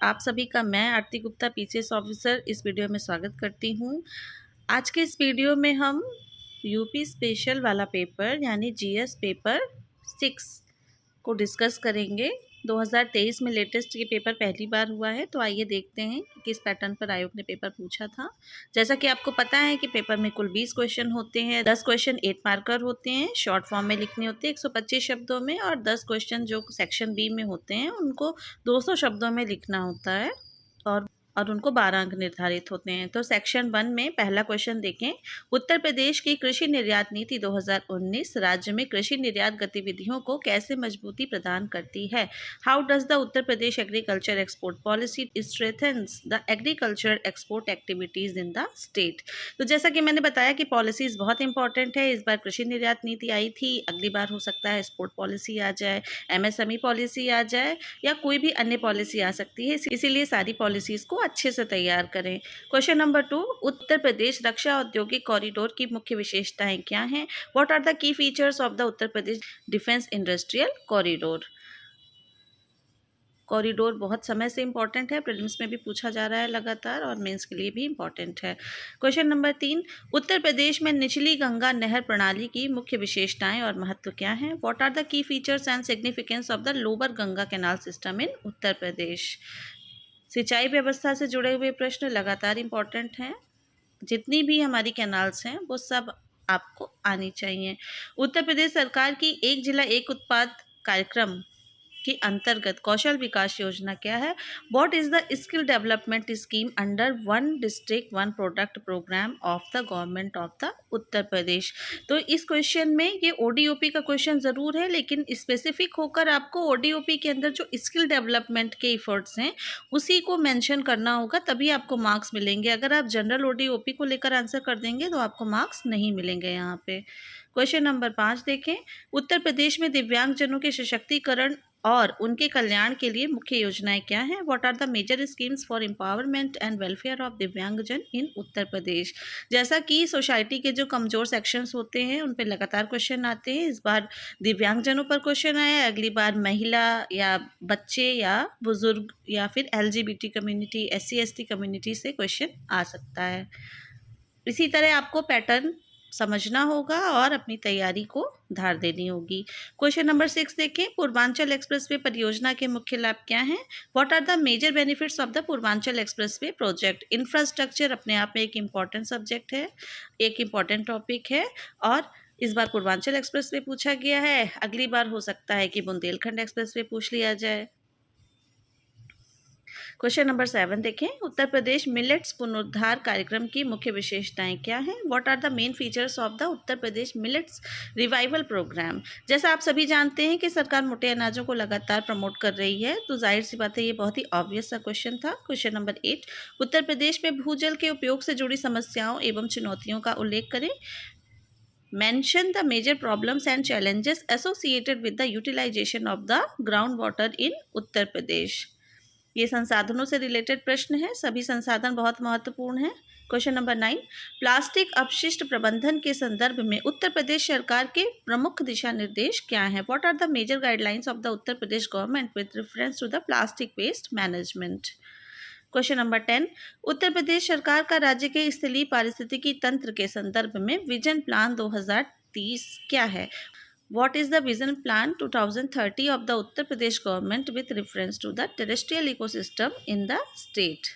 आप सभी का मैं आरती गुप्ता पीसीएस ऑफिसर इस वीडियो में स्वागत करती हूँ। आज के इस वीडियो में हम यूपी स्पेशल वाला पेपर यानी जीएस पेपर 6 को डिस्कस करेंगे। 2023 में लेटेस्ट ये पेपर पहली बार हुआ है, तो आइए देखते हैं कि किस पैटर्न पर आयोग ने पेपर पूछा था। जैसा कि आपको पता है कि पेपर में कुल 20 क्वेश्चन होते हैं। 10 क्वेश्चन 8 मार्कर होते हैं, शॉर्ट फॉर्म में लिखने होते हैं 125 शब्दों में, और 10 क्वेश्चन जो सेक्शन बी में होते हैं उनको 200 शब्दों में लिखना होता है और उनको 12 अंक निर्धारित होते हैं। तो सेक्शन 1 में पहला क्वेश्चन देखें। उत्तर प्रदेश की कृषि निर्यात नीति 2019 राज्य में कृषि निर्यात गतिविधियों को कैसे मजबूती प्रदान करती है? How does the Uttar Pradesh agriculture export policy strengthens the agriculture export activities in the state? तो जैसा कि मैंने बताया कि पॉलिसीज बहुत इंपॉर्टेंट है। इस बार कृषि निर्यात नीति आई थी, अगली बार हो सकता है एक्सपोर्ट पॉलिसी आ जाए, एमएसएमई पॉलिसी आ जाए, या कोई भी अन्य पॉलिसी आ सकती है। इसीलिए सारी पॉलिसीज को अच्छे से तैयार करें। क्वेश्चन नंबर 2, उत्तर प्रदेश रक्षा औद्योगिक कॉरिडोर की मुख्य विशेषताएं क्या हैं? What are the key features of the Uttar Pradesh defence industrial corridor? Corridor बहुत समय से इंपॉर्टेंट है, प्रीलिम्स में भी पूछा जा रहा है लगातार, और मेंस के लिए भी इंपॉर्टेंट है। क्वेश्चन नंबर 3, उत्तर प्रदेश में निचली गंगा नहर प्रणाली की मुख्य विशेषताएं और महत्व क्या हैं? What are the key features and significance of the lower Ganga canal system in Uttar Pradesh? सिंचाई व्यवस्था से जुड़े हुए प्रश्न लगातार इम्पॉर्टेंट हैं। जितनी भी हमारी कैनाल्स हैं वो सब आपको आनी चाहिए। उत्तर प्रदेश सरकार की एक जिला एक उत्पाद कार्यक्रम के अंतर्गत कौशल विकास योजना क्या है? What is the skill development scheme under one district one product programme of the government of the Uttar Pradesh? तो इस क्वेश्चन में ये ओडीओपी का क्वेश्चन ज़रूर है, लेकिन स्पेसिफिक होकर आपको ओडीओपी के अंदर जो स्किल डेवलपमेंट के इफर्ट्स हैं उसी को मेंशन करना होगा, तभी आपको मार्क्स मिलेंगे। अगर आप जनरल ओडीओपी को लेकर आंसर कर देंगे तो आपको मार्क्स नहीं मिलेंगे यहाँ पे। क्वेश्चन नंबर 5 देखें। उत्तर प्रदेश में दिव्यांगजनों के सशक्तिकरण और उनके कल्याण के लिए मुख्य योजनाएं क्या हैं? What are the major schemes for empowerment and welfare of Divyangjan in Uttar Pradesh? जैसा कि सोसाइटी के जो कमजोर सेक्शंस होते हैं उन पे लगातार क्वेश्चन आते हैं। इस बार दिव्यांगजनों पर क्वेश्चन आया, अगली बार महिला या बच्चे या बुजुर्ग या फिर LGBT community, SC ST community से क्वेश्चन आ सकता है। इसी तरह आपको पैटर्न समझना होगा और अपनी तैयारी को धार देनी होगी। क्वेश्चन नंबर 6 देखें। पूर्वांचल एक्सप्रेसवे परियोजना के मुख्य लाभ क्या हैं? What are the major benefits of the Purvanchal expressway project? Infrastructure अपने आप में एक इम्पॉर्टेंट सब्जेक्ट है, एक इम्पॉर्टेंट टॉपिक है, और इस बार पूर्वांचल एक्सप्रेसवे पूछा गया है। अगली बार हो सकता है कि बुंदेलखंड एक्सप्रेसवे पूछ लिया जाए। क्वेश्चन नंबर 7 देखें। उत्तर प्रदेश मिलेट्स पुनरुद्धार कार्यक्रम की मुख्य विशेषताएं क्या हैं? What are the main features of the Uttar Pradesh millets revival programme? जैसा आप सभी जानते हैं कि सरकार मोटे अनाजों को लगातार प्रमोट कर रही है, तो जाहिर सी बात है ये बहुत ही ऑब्वियस सा क्वेश्चन था। क्वेश्चन नंबर 8, उत्तर प्रदेश में भूजल के उपयोग से जुड़ी समस्याओं एवं चुनौतियों का उल्लेख करें। Mention the major problems and challenges associated with the utilization of the groundwater in Uttar Pradesh. ये संसाधनों से रिलेटेड प्रश्न है, सभी संसाधन बहुत महत्वपूर्ण हैं। क्वेश्चन नंबर 9, प्लास्टिक अपशिष्ट प्रबंधन के संदर्भ में उत्तर प्रदेश सरकार के प्रमुख दिशा निर्देश क्या हैं? What are the major guidelines of the Uttar Pradesh government with reference to the plastic waste management? Question number 10, Uttar Pradesh सरकार का राज्य के स्थलीय पारिस्थितिकी तंत्र के संदर्भ में विजन प्लान 2030 क्या है? What is the vision plan 2030 of the Uttar Pradesh government with reference to the terrestrial ecosystem in the state?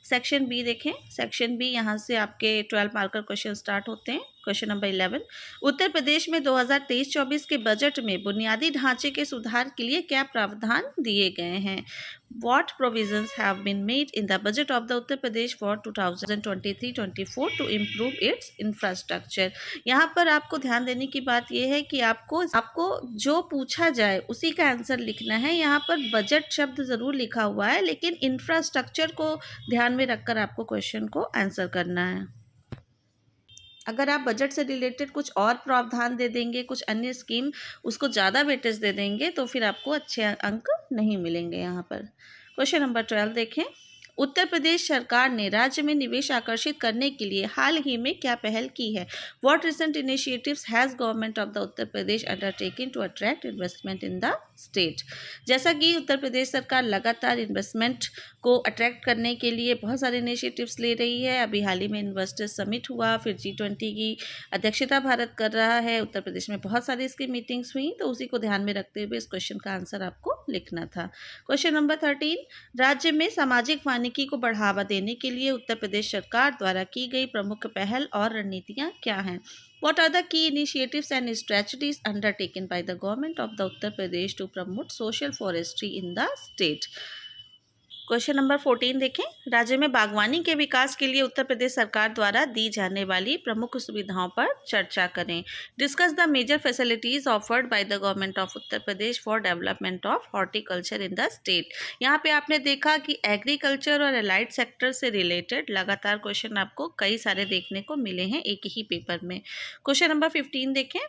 Section B देखें। सेक्शन बी यहाँ से आपके 12 मार्कर क्वेश्चन स्टार्ट होते हैं। क्वेश्चन नंबर 11, उत्तर प्रदेश में 2023-24 के बजट में बुनियादी ढांचे के सुधार के लिए क्या प्रावधान दिए गए हैं? What provisions have been made in the budget of the Uttar Pradesh for 2023-24 to improve its infrastructure? यहाँ पर आपको ध्यान देने की बात यह है कि आपको जो पूछा जाए उसी का आंसर लिखना है। यहाँ पर बजट शब्द ज़रूर लिखा हुआ है, लेकिन इंफ्रास्ट्रक्चर को ध्यान में रखकर आपको क्वेश्चन को आंसर करना है। अगर आप बजट से रिलेटेड कुछ और प्रावधान दे देंगे, कुछ अन्य स्कीम उसको ज़्यादा वेटेज दे देंगे, तो फिर आपको अच्छे अंक नहीं मिलेंगे यहाँ पर। क्वेश्चन नंबर 12 देखें। उत्तर प्रदेश सरकार ने राज्य में निवेश आकर्षित करने के लिए हाल ही में क्या पहल की है? What recent initiatives has government of the Uttar Pradesh undertaken to attract investment in the state. जैसा कि उत्तर प्रदेश सरकार लगातार इन्वेस्टमेंट को अट्रैक्ट करने के लिए बहुत सारे इनिशिएटिव्स ले रही है। अभी हाल ही में इन्वेस्टर्स समिट हुआ, फिर G20 की अध्यक्षता भारत कर रहा है। उत्तर प्रदेश में बहुत सारी इसकी मीटिंग्स हुई, तो उसी को ध्यान में रखते हुए इस क्वेश्चन का आंसर आपको लिखना था। क्वेश्चन नंबर 13, राज्य में सामाजिक वानिकी को बढ़ावा देने के लिए उत्तर प्रदेश सरकार द्वारा की गई प्रमुख पहल और रणनीतियाँ क्या हैं? What are the key initiatives and strategies undertaken by the government of the Uttar Pradesh to promote social forestry in the state? Question number 14 देखें, राज्य में बागवानी के विकास के लिए उत्तर प्रदेश सरकार द्वारा दी जाने वाली प्रमुख सुविधाओं पर चर्चा करें। Discuss the major facilities offered by the government of Uttar Pradesh for development of horticulture in the state. यहाँ पे आपने देखा कि एग्रीकल्चर और एलाइड सेक्टर से रिलेटेड लगातार क्वेश्चन आपको कई सारे देखने को मिले हैं एक ही पेपर में। क्वेश्चन नंबर 15 देखें,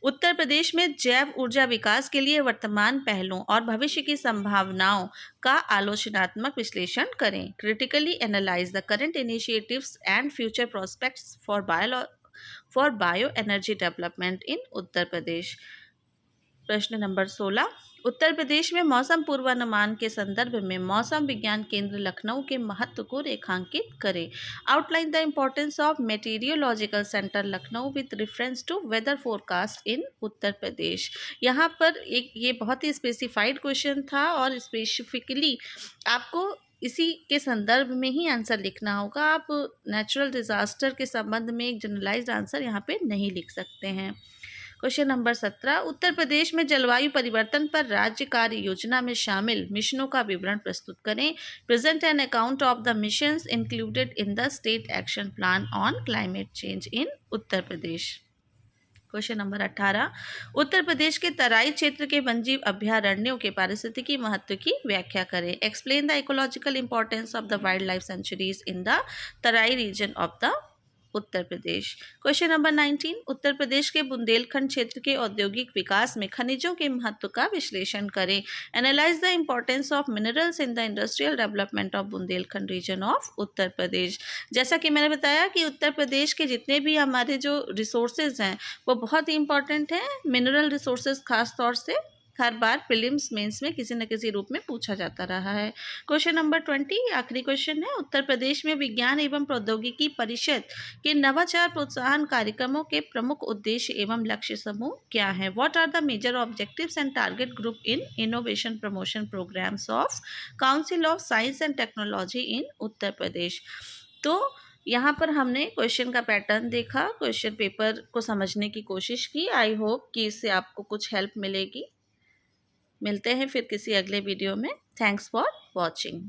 उत्तर प्रदेश में जैव ऊर्जा विकास के लिए वर्तमान पहलों और भविष्य की संभावनाओं का आलोचनात्मक विश्लेषण करें। Critically analyse the current initiatives and future prospects for bioenergy development in Uttar Pradesh. प्रश्न नंबर 16, उत्तर प्रदेश में मौसम पूर्वानुमान के संदर्भ में मौसम विज्ञान केंद्र लखनऊ के महत्व को रेखांकित करें। Outline the importance of meteorological centre Lucknow with reference to weather forecast in Uttar Pradesh. यहाँ पर एक ये बहुत ही स्पेसिफाइड क्वेश्चन था और स्पेसिफिकली आपको इसी के संदर्भ में ही आंसर लिखना होगा। आप नेचुरल डिजास्टर के संबंध में एक जनरलाइज्ड आंसर यहाँ पे नहीं लिख सकते हैं। क्वेश्चन नंबर 17, उत्तर प्रदेश में जलवायु परिवर्तन पर राज्य कार्य योजना में शामिल मिशनों का विवरण प्रस्तुत करें। Present an account of the missions included in the state action plan on climate change in Uttar Pradesh. Question number 18, उत्तर प्रदेश के तराई क्षेत्र के वन्यजीव अभयारण्यों के पारिस्थितिकी महत्व की व्याख्या करें। Explain the ecological importance of the wild life sanctuaries in the Terai region of the Uttar Pradesh. Question number 19, Uttar Pradesh के बुंदेलखंड क्षेत्र के औद्योगिक विकास में खनिजों के महत्व का विश्लेषण करें। Analyse the importance of minerals in the industrial development of Bundelkhand region of Uttar Pradesh. जैसा कि मैंने बताया कि उत्तर प्रदेश के जितने भी हमारे जो रिसोर्सेज हैं वो बहुत ही इंपॉर्टेंट हैं। मिनरल रिसोर्सेज खास तौर से हर बार प्रीलिम्स मेंस में किसी न किसी रूप में पूछा जाता रहा है। क्वेश्चन नंबर 20 आखिरी क्वेश्चन है, उत्तर प्रदेश में विज्ञान एवं प्रौद्योगिकी परिषद के नवाचार प्रोत्साहन कार्यक्रमों के प्रमुख उद्देश्य एवं लक्ष्य समूह क्या है? What are the major objectives and target group in innovation promotion programmes of council of science and technology in Uttar Pradesh. तो यहाँ पर हमने क्वेश्चन का पैटर्न देखा, क्वेश्चन पेपर को समझने की कोशिश की। आई होप कि इससे आपको कुछ हेल्प मिलेगी। मिलते हैं फिर किसी अगले वीडियो में। Thanks for watching.